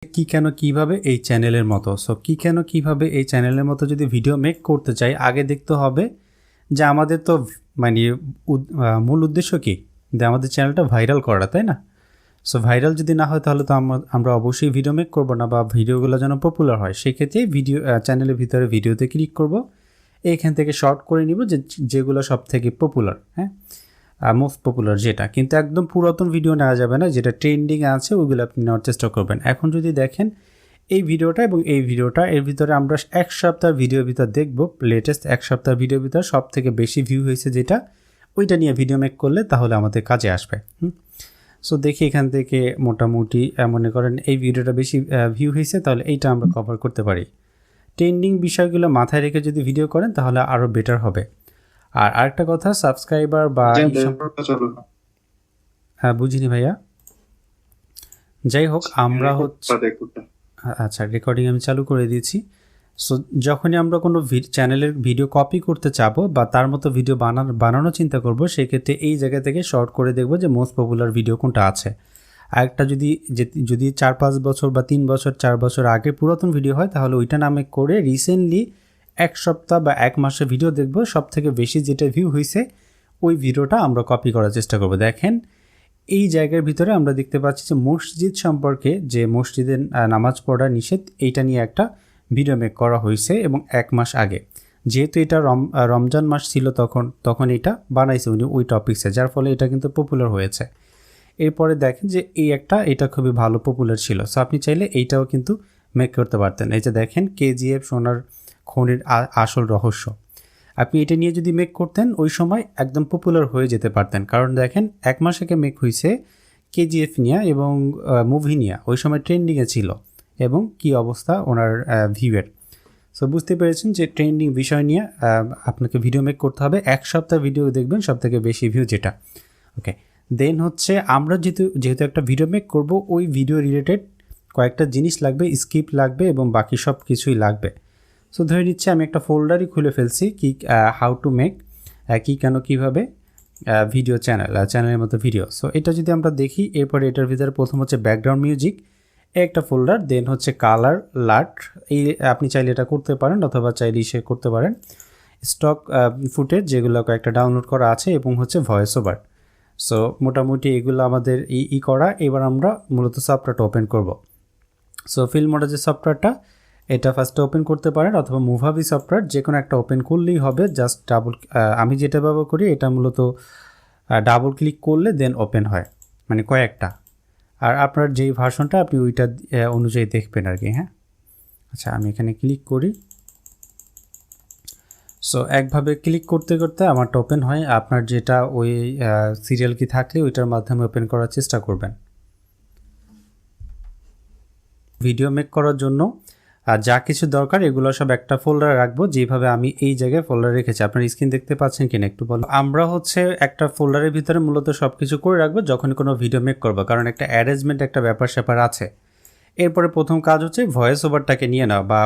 কি কেন কিভাবে এই চ্যানেলের মতো। সো কি কেন কিভাবে এই চ্যানেলের মতো যদি ভিডিও মেক করতে চাই, আগে দেখতে হবে যে আমাদের তো মানে মূল উদ্দেশ্য কি, যে আমাদের চ্যানেলটা ভাইরাল করা, তাই না? সো ভাইরাল যদি না হয় তাহলে তো আমরা অবশ্যই ভিডিও মেক করবো না, বা ভিডিওগুলো যেন পপুলার হয়। সেক্ষেত্রে ভিডিও চ্যানেলের ভিতরে ভিডিওতে ক্লিক করব, এইখান থেকে শর্ট করে নিব যেগুলো সব থেকে পপুলার, হ্যাঁ, মোস্ট পপুলার যেটা। কিন্তু একদম পুরাতন ভিডিও নেওয়া যাবে না, যেটা ট্রেন্ডিংয়ে আছে ওইগুলো আপনি নেওয়ার চেষ্টা করবেন। এখন যদি দেখেন এই ভিডিওটা এবং এই ভিডিওটা, এর ভিতরে আমরা এক সপ্তাহ ভিডিওর ভিতর দেখব, লেটেস্ট এক সপ্তাহ ভিডিওর ভিতর সব থেকে বেশি ভিউ হয়েছে যেটা, ওইটা নিয়ে ভিডিও মেক করলে তাহলে আমাদের কাজে আসবে। সো দেখি এখান থেকে মোটামুটি মনে করেন এই ভিডিওটা বেশি ভিউ হয়েছে, তাহলে এইটা আমরা কভার করতে পারি। ট্রেন্ডিং বিষয়গুলো মাথায় রেখে যদি ভিডিও করেন তাহলে আরও বেটার হবে। আর আরেকটা কথা, সাবস্ক্রাইবার বা হ্যাঁ বুঝিনি ভাইয়া, যাই হোক আমরা হচ্ছে আচ্ছা রেকর্ডিং আমি চালু করে দিয়েছি। সো যখনই আমরা কোনো চ্যানেলের ভিডিও কপি করতে চাবো বা তার মতো ভিডিও বানানো চিন্তা করব, সেক্ষেত্রে এই জায়গা থেকে শর্ট করে দেখব যে মোস্ট পপুলার ভিডিও কোনটা আছে। আরেকটা যদি 4-5 বছর বা 3 বছর 4 বছর আগে পুরাতন ভিডিও হয়, তাহলে ওইটা নামে করে রিসেন্টলি এক সপ্তাহ বা এক মাসের ভিডিও দেখব, সব থেকে বেশি যেটা ভিউ হয়েছে ওই ভিডিওটা আমরা কপি করার চেষ্টা করব। দেখেন এই জায়গার ভিতরে আমরা দেখতে পাচ্ছি যে মসজিদ সম্পর্কে, যে মসজিদে নামাজ পড়া নিষেধ, এইটা নিয়ে একটা ভিডিও মেক করা হয়েছে এবং 1 মাস আগে। যেহেতু এটা রমজান মাস ছিল তখন এটা বানাইছে উনি ওই টপিক্সে, যার ফলে এটা কিন্তু পপুলার হয়েছে। এরপরে দেখেন যে এটা খুবই ভালো পপুলার ছিল। সো আপনি চাইলে এইটাও কিন্তু মেক করতে পারতেন। এই যে দেখেন কেজিএফ সোনার খনির আসল রহস্য, আপনি এটা নিয়ে যদি মেক করতেন ওই সময় একদম পপুলার হয়ে যেতে পারতেন। কারণ দেখেন 1 মাস আগে মেক হয়েছে কেজিএফ নিয়ে এবং মুভি নিয়ে, ওই সময় ট্রেন্ডিংয়ে ছিল এবং কি অবস্থা ওনার ভিউয়ের। সো বুঝতে পেরেছেন যে ট্রেন্ডিং বিষয় নিয়ে আপনাকে ভিডিও মেক করতে হবে। এক সপ্তাহ ভিডিও দেখবেন সব থেকে বেশি ভিউ যেটা। ওকে, দেন হচ্ছে আমরা যেহেতু একটা ভিডিও মেক করব, ওই ভিডিও রিলেটেড কয়েকটা জিনিস লাগবে, স্ক্রিপ্ট লাগবে এবং বাকি সব কিছুই লাগবে। সো ধরে নিচ্ছে আমি একটা ফোল্ডারই খুলে ফেলছি, কি হাউ টু মেক কি কেন কিভাবে ভিডিও চ্যানেলের মতো ভিডিও। সো এটা যদি আমরা দেখি, এরপরে এটার ভিতরে প্রথম হচ্ছে ব্যাকগ্রাউন্ড মিউজিক, একটা ফোল্ডার, দেন হচ্ছে কালার লাট, এই আপনি চাইলে এটা করতে পারেন অথবা চাইলে করতে পারেন স্টক ফুটেজ, যেগুলো কয়েকটা ডাউনলোড করা আছে, এবং হচ্ছে ভয়েস ওভার। সো মোটামুটি এগুলো আমাদের করা। এবার আমরা মূলত সফটওয়্যারটা ওপেন করব। সো ফিল্মোডা যে সফটওয়্যারটা, এটা ফার্স্টে ওপেন করতে পারেন অথবা মুভাবি সফটওয়্যার, যে কোনো একটা ওপেন করলেই হবে। জাস্ট আমি যেটা ব্যবহার করি এটা মূলত ডাবল ক্লিক করলে দেন ওপেন হয়, মানে কয়েকটা। আর আপনার যেই ভার্সনটা আপনি ওইটা অনুযায়ী দেখবেন আর কি। হ্যাঁ, আচ্ছা আমি এখানে ক্লিক করি। সো একভাবে ক্লিক করতে করতে আমারটা ওপেন হয়। আপনার যেটা ওই সিরিয়াল কি থাকলে ওইটার মাধ্যমে ওপেন করার চেষ্টা করবেন। ভিডিও মেক করার জন্য যা কিছু দরকার এগুলো সব একটা ফোল্ডারে রাখবো, যেভাবে আমি এই জায়গায় ফোল্ডার রেখেছি। আপনার স্ক্রিন দেখতে পাচ্ছেন কিনা একটু বলো। আমরা হচ্ছে একটা ফোল্ডারের ভিতরে মূলত সব কিছু করে রাখবো যখন কোনো ভিডিও মেক করবো, কারণ একটা অ্যারেঞ্জমেন্ট একটা ব্যাপার স্যাপার আছে। এরপরে প্রথম কাজ হচ্ছে ভয়েস ওভারটাকে নিয়ে নেওয়া, বা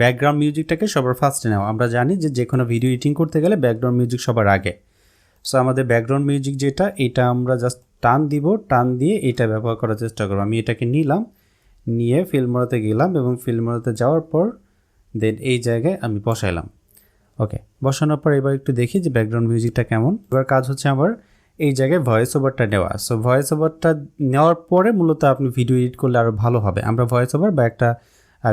ব্যাকগ্রাউন্ড মিউজিকটাকে সবার ফার্স্টে নেওয়া। আমরা জানি যে কোনো ভিডিও এডিটিং করতে গেলে ব্যাকগ্রাউন্ড মিউজিক সবার আগে। সো আমাদের ব্যাকগ্রাউন্ড মিউজিক যেটা, এটা আমরা জাস্ট টান দিয়ে এটা ব্যবহার করার চেষ্টা করবো। আমি এটাকে নিয়ে ফিল্মোরাতে গেলাম এবং ফিল্মোরাতে যাওয়ার পর দেন এই জায়গায় আমি বসাইলাম। ওকে, বসানোর পর এবার একটু দেখি যে ব্যাকগ্রাউন্ড মিউজিকটা কেমন। এবার কাজ হচ্ছে আমার এই জায়গায় ভয়েস ওভারটা নেওয়া। সো ভয়েস ওভারটা নেওয়ার পরে মূলত আপনি ভিডিও এডিট করলে আরও ভালো হবে। আমরা ভয়েস ওভার বা একটা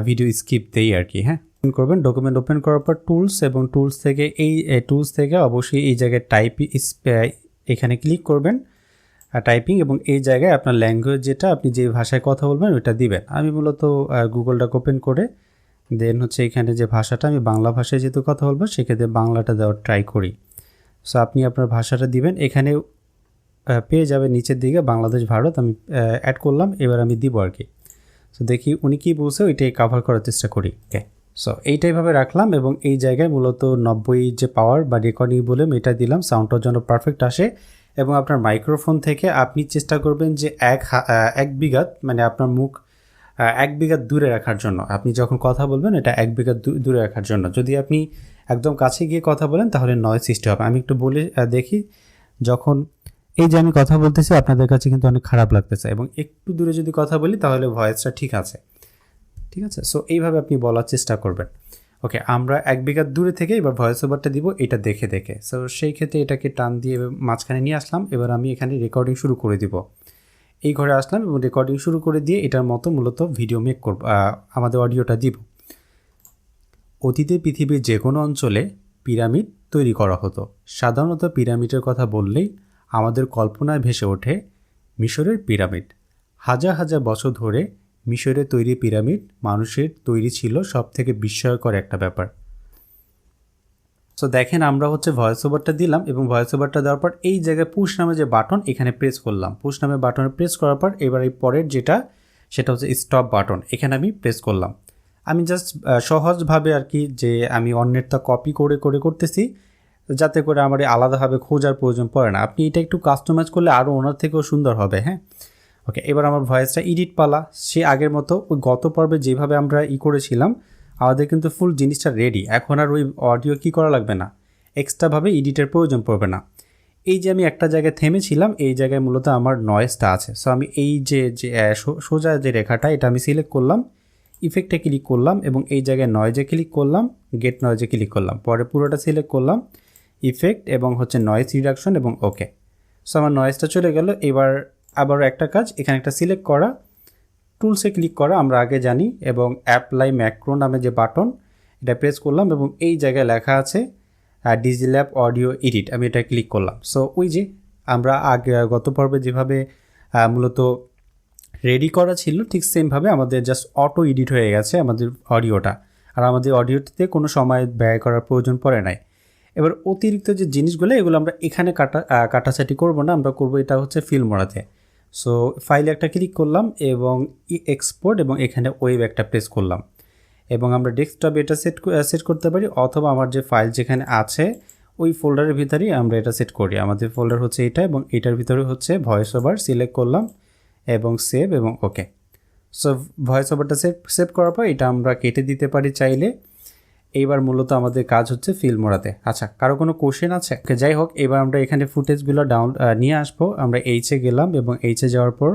ভিডিও স্ক্রিপ্ট দেই আর কি। হ্যাঁ, করবেন ডকুমেন্ট ওপেন করার পর টুলস, এবং টুলস থেকে অবশ্যই এই জায়গায় এখানে ক্লিক করবেন, টাইপিং, এবং এই জায়গায় আপনার ল্যাঙ্গুয়েজ যেটা আপনি যে ভাষায় কথা বলবেন ওইটা দিবেন। আমি মূলত গুগলটা ওপেন করে দেন হচ্ছে এখানে যে ভাষাটা, আমি বাংলা ভাষায় যেহেতু কথা বলবো সেক্ষেত্রে বাংলাটা দেওয়ার ট্রাই করি। সো আপনি আপনার ভাষাটা দিবেন, এখানে পেয়ে যাবে নিচের দিকে বাংলাদেশ ভারত, আমি অ্যাড করলাম। এবার আমি দিব আর কি। সো দেখি উনি কী বলছে, ওইটাই কাভার করার চেষ্টা করি। ওকে, সো এইটাইভাবে রাখলাম এবং এই জায়গায় মূলত 90 যে পাওয়ার বা রেকর্ডিং বলে এটা দিলাম, সাউন্ডটার জন্য পারফেক্ট আসে। এবং আপনার মাইক্রোফোন থেকে আপনি চেষ্টা করবেন যে এক বিঘাত, মানে আপনার মুখ 1 বিঘা দূরে রাখার জন্য। আপনি যখন কথা বলবেন এটা 1 বিঘা দূরে রাখার জন্য। যদি আপনি একদম কাছে গিয়ে কথা বলেন তাহলে নয়েজ সৃষ্টি হবে। আমি একটু বলে দেখি, যখন এই যে আমি কথা বলতেছি আপনাদের কাছে কিন্তু অনেক খারাপ লাগতেছে, এবং একটু দূরে যদি কথা বলি তাহলে ভয়েসটা ঠিক আছে। ঠিক আছে, সো এইভাবে আপনি বলার চেষ্টা করবেন। ওকে, আমরা 1 বিঘা দূরে থেকে এবার ভয়েস ওভারটা দিব এটা দেখে দেখে। সো সেই ক্ষেত্রে এটাকে টান দিয়ে মাঝখানে নিয়ে আসলাম। এবার আমি এখানে রেকর্ডিং শুরু করে দিব। এই ঘরে আসলাম এবং রেকর্ডিং শুরু করে দিয়ে এটার মতো মূলত ভিডিও মেক করব, আমাদের অডিওটা দিব। অতীতে পৃথিবীর যে কোনো অঞ্চলে পিরামিড তৈরি করা হতো। সাধারণত পিরামিডের কথা বললেই আমাদের কল্পনায় ভেসে ওঠে মিশরের পিরামিড। হাজার হাজার বছর ধরে মিশরে তৈরি পিরামিড মানুষের তৈরি ছিল সবথেকে বিস্ময়কর একটা ব্যাপার। সো দেখেন, আমরা হচ্ছে ভয়েস ওভারটা দিলাম এবং ভয়েস ওভারটা দেওয়ার পর এই জায়গায় পুশ নামে যে বাটন এখানে প্রেস করলাম। পুশ নামে বাটনে প্রেস করার পর এবার এই পরের যেটা সেটা হচ্ছে স্টপ বাটন, এখানে আমি প্রেস করলাম। আমি জাস্ট সহজভাবে আর কি, যে আমি অন্যেরটা কপি করে করে করতেছি যাতে করে আমার আলাদাভাবে খোঁজার প্রয়োজন পড়ে না। আপনি এটা একটু কাস্টমাইজ করলে আরও ওনার থেকেও সুন্দর হবে। হ্যাঁ, ওকে, এবার আমার ভয়েসটা এডিট পালা। সে আগের মতো ওই গত পর্বে যেভাবে আমরা করেছিলাম আমাদের কিন্তু ফুল জিনিসটা রেডি। এখন আর ওই অডিও কী করা লাগবে না, এক্সট্রাভাবে এডিটের প্রয়োজন পড়বে না। এই যে আমি একটা জায়গায় থেমেছিলাম, এই জায়গায় মূলত আমার নয়েজটা আছে। সো আমি এই যে সোজা যে রেখাটা এটা আমি সিলেক্ট করলাম, ইফেক্টে ক্লিক করলাম এবং এই জায়গায় নয়েজে ক্লিক করলাম, গেট নয়েজে ক্লিক করলাম, পরে পুরোটা সিলেক্ট করলাম, ইফেক্ট এবং হচ্ছে নয়েজ রিডাকশন এবং ওকে। সো আমার নয়েজটা চলে গেল। এবার আবারও একটা কাজ, এখানে একটা সিলেক্ট করা, টুলসে ক্লিক করা আমরা আগে জানি, এবং অ্যাপ্লাই ম্যাক্রো নামে যে বাটন এটা প্রেস করলাম এবং এই জায়গায় লেখা আছে ডিজিল্যাব অডিও এডিট, আমি এটা ক্লিক করলাম। সো ওই যে আমরা আগে গত পর্বে যেভাবে মূলত রেডি করা ছিল ঠিক সেমভাবে আমাদের জাস্ট অটো এডিট হয়ে গেছে আমাদের অডিওটা, আর আমাদের অডিওটিতে কোনো সময় ব্যয় করার প্রয়োজন পড়ে নাই। এবার অতিরিক্ত যে জিনিসগুলো এগুলো আমরা এখানে কাটাছাটি করব না, আমরা করব এটা হচ্ছে ফিল্মোরাতে। সো ফাইলে একটা ক্লিক করলাম এবং এক্সপোর্ট এবং এখানে ওয়েব একটা প্রেস করলাম এবং আমরা ডেস্কটপে এটা সেট করতে পারি, অথবা আমার যে ফাইল যেখানে আছে ওই ফোল্ডারের ভিতরেই আমরা এটা সেট করি। আমাদের ফোল্ডার হচ্ছে এটা এবং এটার ভিতরে হচ্ছে ভয়েস ওভার, সিলেক্ট করলাম এবং সেভ এবং ওকে। সো ভয়েস ওভারটা সেভ করার পর এটা আমরা কেটে দিতে পারি চাইলে। এইবার মূলত আমাদের কাজ হচ্ছে ফিল্মোরাতে। আচ্ছা, কারো কোনো কোশ্চেন আছে? যাই হোক, এবার আমরা এখানে ফুটেজগুলো নিয়ে আসবো। আমরা এইচে গেলাম এবং এইচে যাওয়ার পর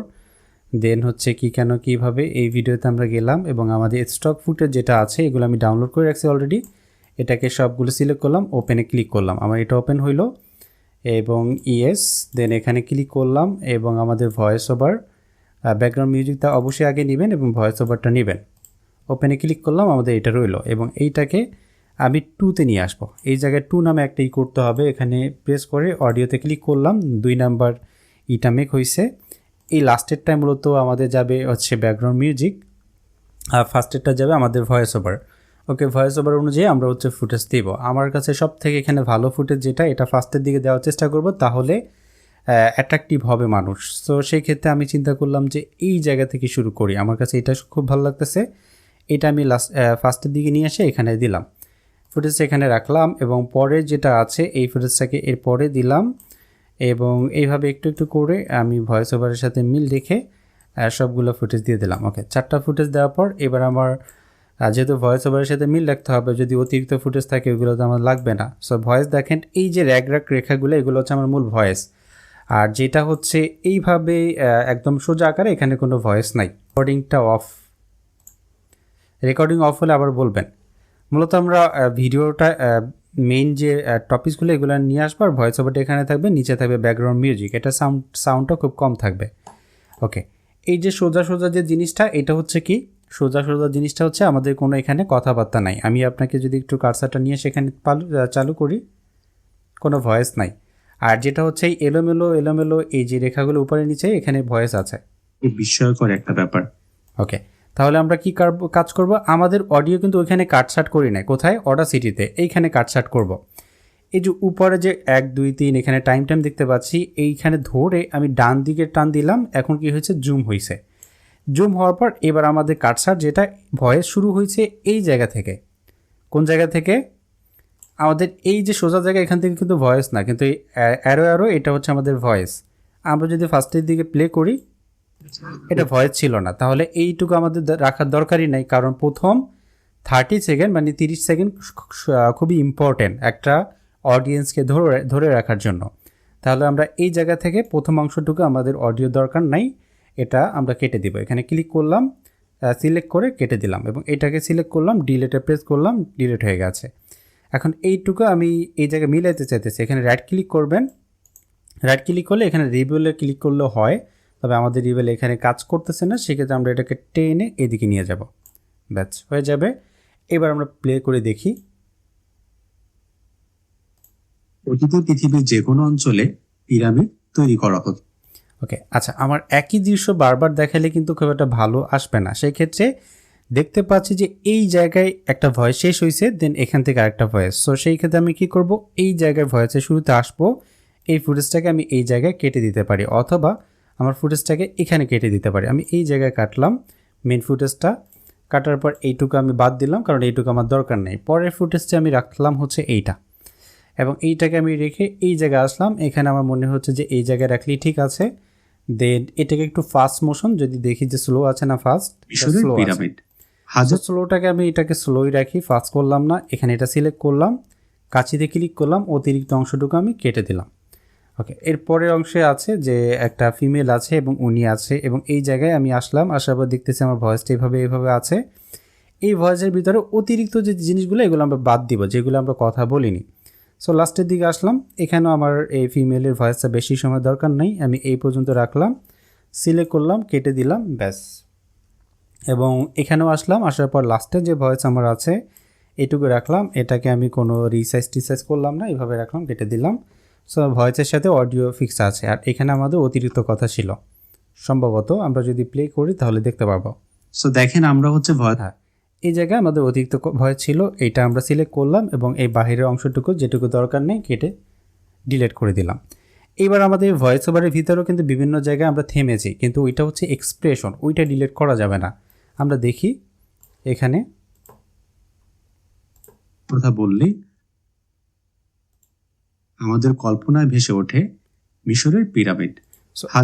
দেন হচ্ছে কি কেন কীভাবে এই ভিডিওতে আমরা গেলাম এবং আমাদের স্টক ফুটেজ যেটা আছে এগুলো আমি ডাউনলোড করে রাখছি অলরেডি। এটাকে সবগুলো সিলেক্ট করলাম, ওপেনে ক্লিক করলাম, আমার এটা ওপেন হইলো এবং ইয়েস, দেন এখানে ক্লিক করলাম এবং আমাদের ভয়েস ওভার ব্যাকগ্রাউন্ড মিউজিকটা অবশ্যই আগে নেবেন এবং ভয়েস ওভারটা নেবেন। ওপেনে ক্লিক করলাম, আমাদের এটা রইলো এবং এইটাকে আমি 2তে নিয়ে আসবো। এই জায়গায় 2 নামে একটা করতে হবে, এখানে প্রেস করে অডিওতে ক্লিক করলাম, 2 নাম্বার ইটা মেক হয়েছে। এই লাস্টেরটাই মূলত আমাদের যাবে হচ্ছে ব্যাকগ্রাউন্ড মিউজিক, আর ফার্স্টেরটা যাবে আমাদের ভয়েস ওভার। ওকে, ভয়েস ওভার অনুযায়ী আমরা হচ্ছে ফুটেজ দেব। আমার কাছে সব থেকে এখানে ভালো ফুটেজ যেটা, এটা ফার্স্টের দিকে দেওয়ার চেষ্টা করব, তাহলে অ্যাট্রাকটিভ হবে মানুষ। তো সেই ক্ষেত্রে আমি চিন্তা করলাম যে এই জায়গা থেকে শুরু করি, আমার কাছে এটা খুব ভালো লাগতেছে। এটা আমি ফার্স্টের দিকে নিয়ে এসে এখানে দিলাম, ফুটেজটা এখানে রাখলাম এবং পরে যেটা আছে এই ফুটেজটাকে এর পরে দিলাম এবং এইভাবে একটু একটু করে আমি ভয়েস ওভারের সাথে মিল রেখে সবগুলো ফুটেজ দিয়ে দিলাম। ওকে, 4টা ফুটেজ দেওয়ার পর এবার আমার যেহেতু ভয়েস ওভারের সাথে মিল রাখতে হবে, যদি অতিরিক্ত ফুটেজ থাকে ওগুলো তো আমার লাগবে না। সো ভয়েস দেখেন, এই যে র্যাক রেখাগুলো এগুলো হচ্ছে আমার মূল ভয়েস, আর যেটা হচ্ছে এইভাবে একদম সোজা আকারে এখানে কোনো ভয়েস নাই। রেকর্ডিং অফ হলে আবার বলবেন। মূলত আমরা ভিডিওটা মেইন যে টপিকসগুলো এগুলো নিয়ে আসবো, আর ভয়েস ওভারটা এখানে থাকবে, নিচে থাকবে ব্যাকগ্রাউন্ড মিউজিক, এটা সাউন্ডটা খুব কম থাকবে। ওকে, এই যে সোজা সোজা যে জিনিসটা, এটা হচ্ছে কি সোজা সোজা জিনিসটা হচ্ছে আমাদের কোনো এখানে কথাবার্তা নাই। আমি আপনাকে যদি একটু কার্সারটা নিয়ে সেখানে চালু করি, কোনো ভয়েস নাই। আর যেটা হচ্ছে এই এলোমেলো এলোমেলো এই যে রেখাগুলো উপরে নিচে এখানে ভয়েস আছে, বিস্ময়কর একটা ব্যাপার। ওকে, তাহলে আমরা কি কাজ করব, আমাদের অডিও কিন্তু ওইখানে কাটছাট করি না, কোথায় অডাসিটিতে, এইখানে কাটছাট করব। এই যে উপরে যে 1 2 3 এখানে টাইম দেখতে পাচ্ছি, এইখানে ধরে আমি ডান দিকে টান দিলাম, এখন কি হয়েছে জুম হয়েছে। জুম হওয়ার পর এবার আমাদের কাটছাট যেটা ভয়েস শুরু হয়েছে এই জায়গা থেকে, কোন জায়গা থেকে, আমাদের এই যে সোজা জায়গা এখান থেকে কিন্তু ভয়েস না, কিন্তু এই অ্যারো এটা হচ্ছে আমাদের ভয়েস। আমরা যদি ফার্স্টের দিকে প্লে করি, এটা ভয়েস ছিল না, তাহলে এইটুকু আমাদের রাখার দরকারই নাই, কারণ প্রথম 30 সেকেন্ড মানে 30 সেকেন্ড খুবই ইম্পর্টেন্ট একটা অডিয়েন্সকে ধরে রাখার জন্য। তাহলে আমরা এই জায়গা থেকে প্রথম অংশটুকু আমাদের অডিও দরকার নাই, এটা আমরা কেটে দিব। এখানে ক্লিক করলাম, সিলেক্ট করে কেটে দিলাম এবং এটাকে সিলেক্ট করলাম, ডিলেটে প্রেস করলাম, ডিলেট হয়ে গেছে। এখন এইটুকু আমি এই জায়গায় মিলাইতে চাইতেছি, এখানে রাইট ক্লিক করবেন, রাইট ক্লিক করলে এখানে রিবেলে ক্লিক করলেও হয়, তবে আমাদের রিবেল এখানে কাজ করতেছে না, সেক্ষেত্রে আমরা এটাকে টেনে এদিকে নিয়ে যাব, ব্যাস হয়ে যাবে। এবার আমরা প্লে করে দেখি। অতীত পৃথিবীর যে কোনো অঞ্চলে পিরামিড তৈরি করা হতো। ওকে, আচ্ছা, আমার একই দৃশ্য বারবার দেখালে কিন্তু খুব একটা ভালো আসবে না, সেই ক্ষেত্রে দেখতে পাচ্ছি যে এই জায়গায় একটা ভয়েস শেষ হয়েছে, দেন এখান থেকে আরেকটা ভয়েস। সো সেই ক্ষেত্রে আমি কি করব, এই জায়গায় ভয়েসের শুরুতে আসবো, এই ফুটেজটাকে আমি এই জায়গায় কেটে দিতে পারি, অথবা আমার ফুটেজটাকে এখানে কেটে দিতে পারি। আমি এই জায়গায় কাটলাম মেন ফুটেজটা, কাটার পর এইটুকু আমি বাদ দিলাম, কারণ এইটুকু আমার দরকার নেই। পরের ফুটেজটা আমি রাখলাম হচ্ছে এইটা, এবং এইটাকে আমি রেখে এই জায়গায় আসলাম, এখানে আমার মনে হচ্ছে যে এই জায়গায় রাখলেই ঠিক আছে। দেন এটাকে একটু ফাস্ট মোশন, যদি দেখি যে স্লো আছে না ফাস্ট, স্লো আছে, স্লোটাকে আমি এটাকে স্লোই রাখি, ফাস্ট করলাম না। এখানে এটা সিলেক্ট করলাম, কাছিতে ক্লিক করলাম, অতিরিক্ত অংশটুকু আমি কেটে দিলাম। ওকে, এর পরের অংশে আছে যে একটা ফিমেল আছে এবং উনি আছে, এবং এই জায়গায় আমি আসলাম, আসার পর দেখতেছি আমার ভয়েসটা এইভাবে আছে। এই ভয়েসের ভিতরে অতিরিক্ত যে জিনিসগুলো এগুলো আমরা বাদ দিব, যেগুলো আমরা কথা বলিনি। সো লাস্টের দিকে আসলাম, এখানেও আমার এই ফিমেলের ভয়েসটা বেশি সময় দরকার নেই, আমি এই পর্যন্ত রাখলাম, সিলেক্ট করলাম, কেটে দিলাম, ব্যাস। এবং এখানেও আসলাম, আসার পর লাস্টে যে ভয়েস আমার আছে এটুকু রাখলাম, এটাকে আমি কোনো রিসাইজ করলাম না, এইভাবে রাখলাম, কেটে দিলাম। সো ভয়েসের সাথে অডিও ফিক্স আছে, আর এখানে আমাদের অতিরিক্ত কথা ছিল, সম্ভবত আমরা যদি প্লে করি তাহলে দেখতে পারবো। সো দেখেন আমরা হচ্ছে ভয়েস, হ্যাঁ, এই জায়গায় আমাদের অতিরিক্ত ভয়েস ছিল, এইটা আমরা সিলেক্ট করলাম এবং এই বাহিরের অংশটুকু যেটুকু দরকার নেই কেটে ডিলিট করে দিলাম। এবার আমাদের ভয়েস ওভারের ভিতরেও কিন্তু বিভিন্ন জায়গায় আমরা থেমেছি, কিন্তু ওইটা হচ্ছে এক্সপ্রেশন, ওইটা ডিলিট করা যাবে না। আমরা দেখি এখানে কথা বললেই আমাদের কল্পনায় ভেসে ওঠে মিশরের পিরামিড।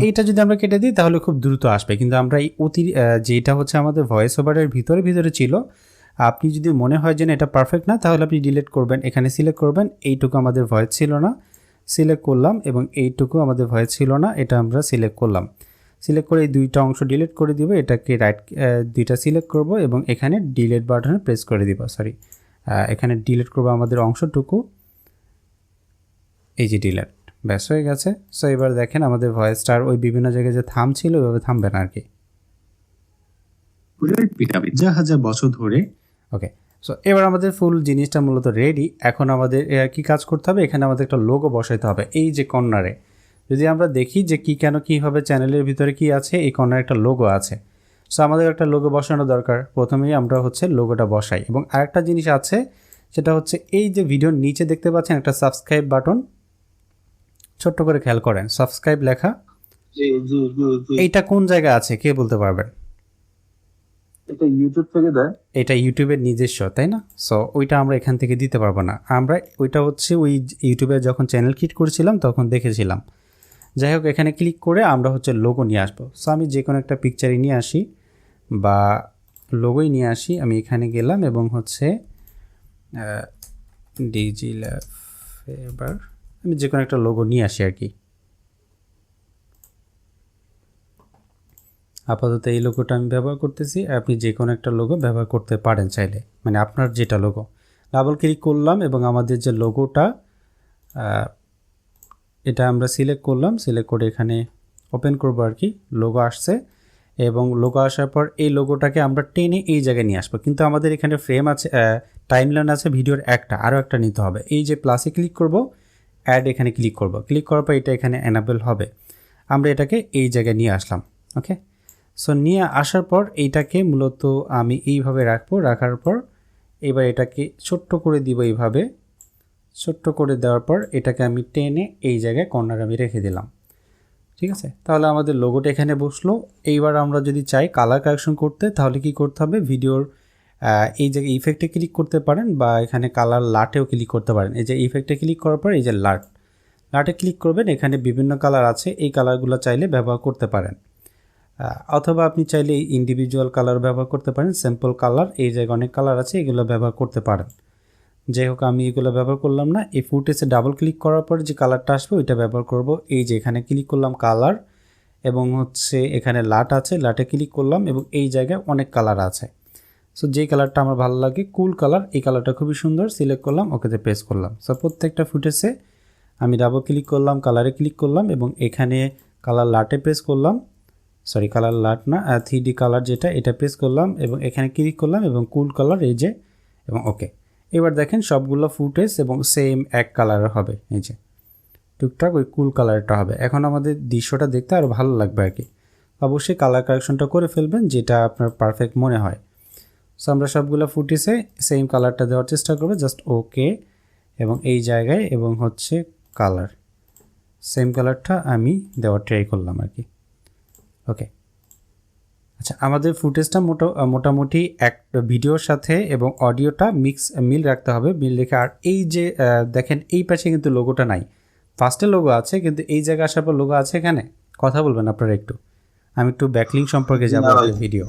এইটা যদি আমরা কেটে দিই তাহলে খুব দ্রুত আসবে, কিন্তু আমরা এই যেটা হচ্ছে আমাদের ভয়েস ওভারের ভিতরে ছিল, আপনি যদি মনে হয় যে না এটা পারফেক্ট না, তাহলে আপনি ডিলিট করবেন, এখানে সিলেক্ট করবেন, এইটুকু আমাদের ভয়েস ছিল না, সিলেক্ট করলাম, এবং এইটুকু আমাদের ভয়েস ছিল না, এটা আমরা সিলেক্ট করলাম, সিলেক্ট করে এই দুইটা অংশ ডিলিট করে দিব, এটাকে রাইট দুইটা সিলেক্ট করব এবং এখানে ডিলিট বাটনে প্রেস করে দিব, এখানে ডিলিট করব আমাদের অংশটুকু, এই যে ডিলিট, ব্যাস হয়ে গেছে। সো এবার দেখেন আমাদের ভয়েসটার ওই বিভিন্ন জায়গায় যে থাম ছিল ওইভাবে থামবে না আর কি। হাজার বছর ধরে। ওকে, সো এবার আমাদের ফুল জিনিসটা মূলত রেডি। এখন আমাদের কি কাজ করতে হবে, এখানে আমাদের একটা লোগো বসাইতে হবে এই যে কর্নারে। যদি আমরা দেখি যে কীভাবে চ্যানেলের ভিতরে কি আছে, এই কর্নারে একটা লোগো আছে। সো আমাদের একটা লোগো বসানো দরকার, প্রথমেই আমরা হচ্ছে লোগোটা বসাই। এবং আরেকটা জিনিস আছে, সেটা হচ্ছে এই যে ভিডিওর নিচে দেখতে পাচ্ছেন একটা সাবস্ক্রাইব বাটন, ছোট্ট করে খেয়াল করেন, সাবস্ক্রাইব লেখা, এইটা কোন জায়গায় আছে কে বলতে পারবেন? এটা ইউটিউব থেকে দেয়, এটা ইউটিউবের নিজস্ব, তাই না? সো ওইটা আমরা এখান থেকে দিতে পারবো না, আমরা ওইটা হচ্ছে ওই ইউটিউবে যখন চ্যানেল ক্রিয়েট করেছিলাম তখন দেখেছিলাম। যাই হোক, এখানে ক্লিক করে আমরা হচ্ছে লোগো নিয়ে আসবো। সো আমি যে কোনো একটা পিকচারই নিয়ে আসি বা লোগোই নিয়ে আসি, আমি এখানে গেলাম এবং হচ্ছে এবার আমি যে কোনো একটা লোগো নিয়ে আসি আর কি। আপাতত এই লোগোটা আমি ব্যবহার করতেছি, আপনি যে কোনো একটা লোগো ব্যবহার করতে পারেন চাইলে, মানে আপনার যেটা লোগো। ডাবল ক্লিক করলাম এবং আমাদের যে লোগোটা এটা আমরা সিলেক্ট করলাম, সিলেক্ট করে এখানে ওপেন করবো আর কি। লোগো আসছে এবং লোগো আসার পর এই লোগোটাকে আমরা টেনে এই জায়গায় নিয়ে আসবো, কিন্তু আমাদের এখানে ফ্রেম আছে, টাইমলাইন আছে ভিডিওর আরও একটা নিতে হবে। এই যে প্লাসে ক্লিক করব, অ্যাড এখানে ক্লিক করব, ক্লিক করার পর এটা এখানে এনাবেল হবে। আমরা এটাকে এই জায়গায় নিয়ে আসলাম। ওকে, সো নিয়ে আসার পর এইটাকে মূলত আমি এইভাবে রাখবো, রাখার পর এবার এটাকে ছোট্ট করে দিব, এইভাবে ছোট্ট করে দেওয়ার পর এটাকে আমি টেনে এই জায়গায় কর্নার আমি রেখে দিলাম। ঠিক আছে, তাহলে আমাদের লোগোটা এখানে বসলো। এইবার আমরা যদি চাই কালার কারেকশন করতে, তাহলে কি করতে হবে, ভিডিওর এই জায়গায় ইফেক্টে ক্লিক করতে পারেন বা এখানে কালার লাটেও ক্লিক করতে পারেন। এই যে ইফেক্টে ক্লিক করার পর এই যে লাটে ক্লিক করবেন, এখানে বিভিন্ন কালার আছে, এই কালারগুলো চাইলে ব্যবহার করতে পারেন, অথবা আপনি চাইলে ইন্ডিভিজুয়াল কালার ব্যবহার করতে পারেন, স্যাম্পল কালার, এই জায়গায় অনেক কালার আছে, এগুলো ব্যবহার করতে পারেন। যাই হোক আমি এগুলো ব্যবহার করলাম না। এই ফুটেজে ডাবল ক্লিক করার পর যে কালারটা আসবে ওইটা ব্যবহার করব। এই যে এখানে ক্লিক করলাম কালার, এবং হচ্ছে এখানে লাট আছে, লাটে ক্লিক করলাম এবং এই জায়গায় অনেক কালার আছে। সো যেই কালারটা আমার ভালো লাগে, কুল কালার, এই কালারটা খুবই সুন্দর, সিলেক্ট করলাম, ওকেতে প্রেস করলাম। সো প্রত্যেকটা ফুটেজে আমি ডাবল ক্লিক করলাম, কালারে ক্লিক করলাম এবং এখানে কালার লাটে প্রেস করলাম, সরি কালার লাট না, 3D কালার যেটা, এটা প্রেস করলাম এবং এখানে ক্লিক করলাম এবং কুল কালার এই যে, এবং ওকে। এবার দেখেন সবগুলো ফুটেজ এবং সেম এক কালারের হবে, এই যে টুকটাক ওই কুল কালারটা হবে। এখন আমাদের দৃশ্যটা দেখতে আরও ভালো লাগবে আর কি। অবশ্যই কালার কারেকশনটা করে ফেলবেন যেটা আপনার পারফেক্ট মনে হয়। সো আমরা সবগুলো ফুটেজে সেম কালারটা দেওয়ার চেষ্টা করবো, জাস্ট ওকে, এবং এই জায়গায় এবং হচ্ছে কালার সেম কালারটা আমি দেওয়ার ট্রাই করলাম আর কি। ওকে, আচ্ছা আমাদের ফুটেজটা মোটামুটি এক ভিডিওর সাথে এবং অডিওটা মিল রাখতে হবে, মিল রেখে। আর এই যে দেখেন এই পাশে কিন্তু লোগোটা নাই, ফার্স্টে লোগো আছে কিন্তু এই জায়গায় আসার পর লোগো আছে এখানে। কথা বলবেন আপনারা একটু, আমি একটু ব্যাকলিঙ্ক সম্পর্কে যাবো ভিডিও।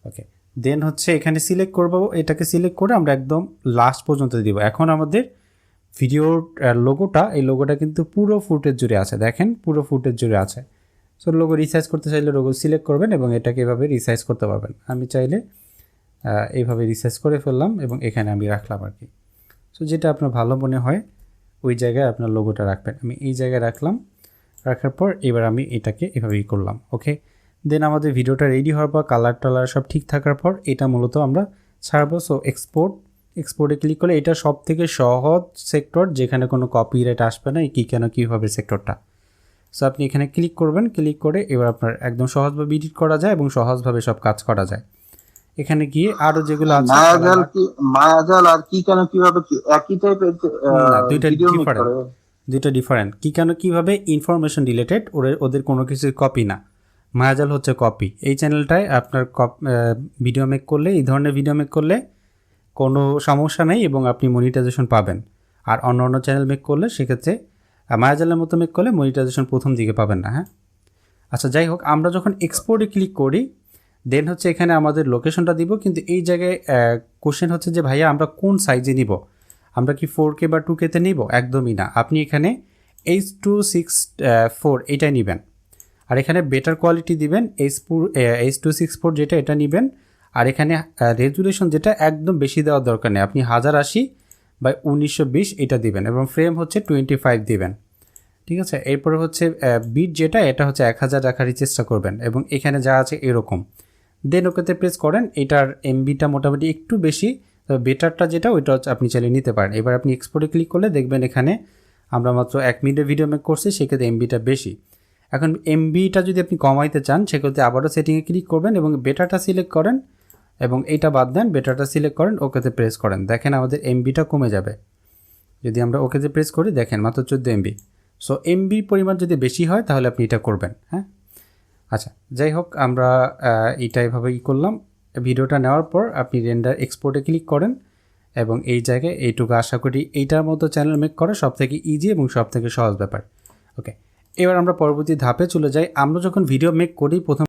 ওকে, দেন হচ্ছে এখানে সিলেক্ট করব, এটাকে সিলেক্ট করে আমরা একদম লাস্ট পর্যন্ত দিব। এখন আমাদের ভিডিওর লোগোটা, এই লোগোটা কিন্তু পুরো ফুটেজ জুড়ে আছে, দেখেন পুরো ফুটেজ জুড়ে আছে। সো লোগো রিসাইজ করতে চাইলে লোগো সিলেক্ট করবেন এবং এটাকে এভাবে রিসাইজ করতে পারবেন। আমি চাইলে এইভাবে রিসাইজ করে ফেললাম এবং এখানে আমি রাখলাম আর কি। সো যেটা আপনার ভালো মনে হয় ওই জায়গায় আপনার লোগোটা রাখবেন। আমি এই জায়গায় রাখলাম, রাখার পর এবার আমি এটাকে এভাবেই করলাম। ওকে, দেন আমাদের ভিডিওটা রেডি হওয়ার পর কালার টালার সব ঠিক থাকার পর এটা মূলত আমরা ছাড়বো। সো এক্সপোর্টে ক্লিক করলে এটা সব থেকে সহজ সেক্টর যেখানে কোনো কপিরাইট আসবে না, কি কেন কীভাবে সেক্টরটা। সো আপনি এখানে ক্লিক করবেন, ক্লিক করে এবার আপনার একদম সহজভাবে এডিট করা যায় এবং সহজভাবে সব কাজ করা যায়। এখানে গিয়ে আরও যেগুলো আছে, মায়াজাল আর কি কেন কিভাবে একই টাইপের না, দুইটা ডিফারেন্ট। কি কেন কিভাবে ইনফরমেশন রিলেটেড, ওদের কোনো কিছু কপি না। মায়াজাল হচ্ছে কপি। এই চ্যানেলটায় আপনার ভিডিও মেক করলে, এই ধরনের ভিডিও মেক করলে কোনো সমস্যা নেই এবং আপনি মনিটাইজেশন পাবেন। আর অন্য চ্যানেল মেক করলে সেক্ষেত্রে মায়াজালের মতো মেক করলে মনিটাইজেশন প্রথম দিকে পাবেন না। হ্যাঁ, আচ্ছা যাই হোক, আমরা যখন এক্সপোর্টে ক্লিক করি দেন হচ্ছে এখানে আমাদের লোকেশনটা দিব, কিন্তু এই জায়গায় কোশ্চেন হচ্ছে যে ভাইয়া আমরা কোন সাইজে নিব, আমরা কি 4K বা 2K-তে নিব? একদমই না, আপনি এখানে H.264 এটাই নেবেন। আর এখানে বেটার কোয়ালিটি দিবেন H.264 যেটা, এটা নেবেন। আর এখানে রেজুলেশন যেটা একদম বেশি দেওয়ার দরকার নেই, আপনি 1080x1920 এটা দিবেন এবং ফ্রেম হচ্ছে 25 দিবেন। ঠিক আছে, এরপরে হচ্ছে বিট যেটা, এটা হচ্ছে 1000 রাখারই চেষ্টা করবেন এবং এখানে যা আছে এরকম। দেন ওকেতে প্রেস করেন। এটার এমবিটা মোটামুটি একটু বেশি, তবে বেটারটা যেটা ওইটা হচ্ছে আপনি চাইলে নিতে পারেন। এবার আপনি এক্সপোর্টে ক্লিক করলে দেখবেন এখানে আমরা মাত্র 1 মিনিটের ভিডিও মেক করছি, সেক্ষেত্রে এমবিটা বেশি। এখন এমবিটা যদি আপনি কমাইতে চান সেক্ষেত্রে আবারও সেটিংয়ে ক্লিক করবেন এবং বেটারটা সিলেক্ট করেন এবং এইটা বাদ দেন, বেটারটা সিলেক্ট করেন, ওকেতে প্রেস করেন। দেখেন আমাদের এমবিটা কমে যাবে যদি আমরা ওকেতে প্রেস করি, দেখেন মাত্র 14 এমবি। সো এমবি পরিমাণ যদি বেশি হয় তাহলে আপনি এটা করবেন। হ্যাঁ, আচ্ছা যাই হোক, আমরা এইটা এভাবেই করলাম। ভিডিওটা নেওয়ার পর আপনি রেন্ডার এক্সপোর্টে ক্লিক করেন এবং এই জায়গায় এইটুকু আশা করি এইটার মতো চ্যানেল মেক করা সব থেকে ইজি এবং সব থেকে সহজ ব্যাপার। ওকে, এবার আমরা পরবর্তী ধাপে চলে যাই। আমরা যখন ভিডিও মেক করি প্রথম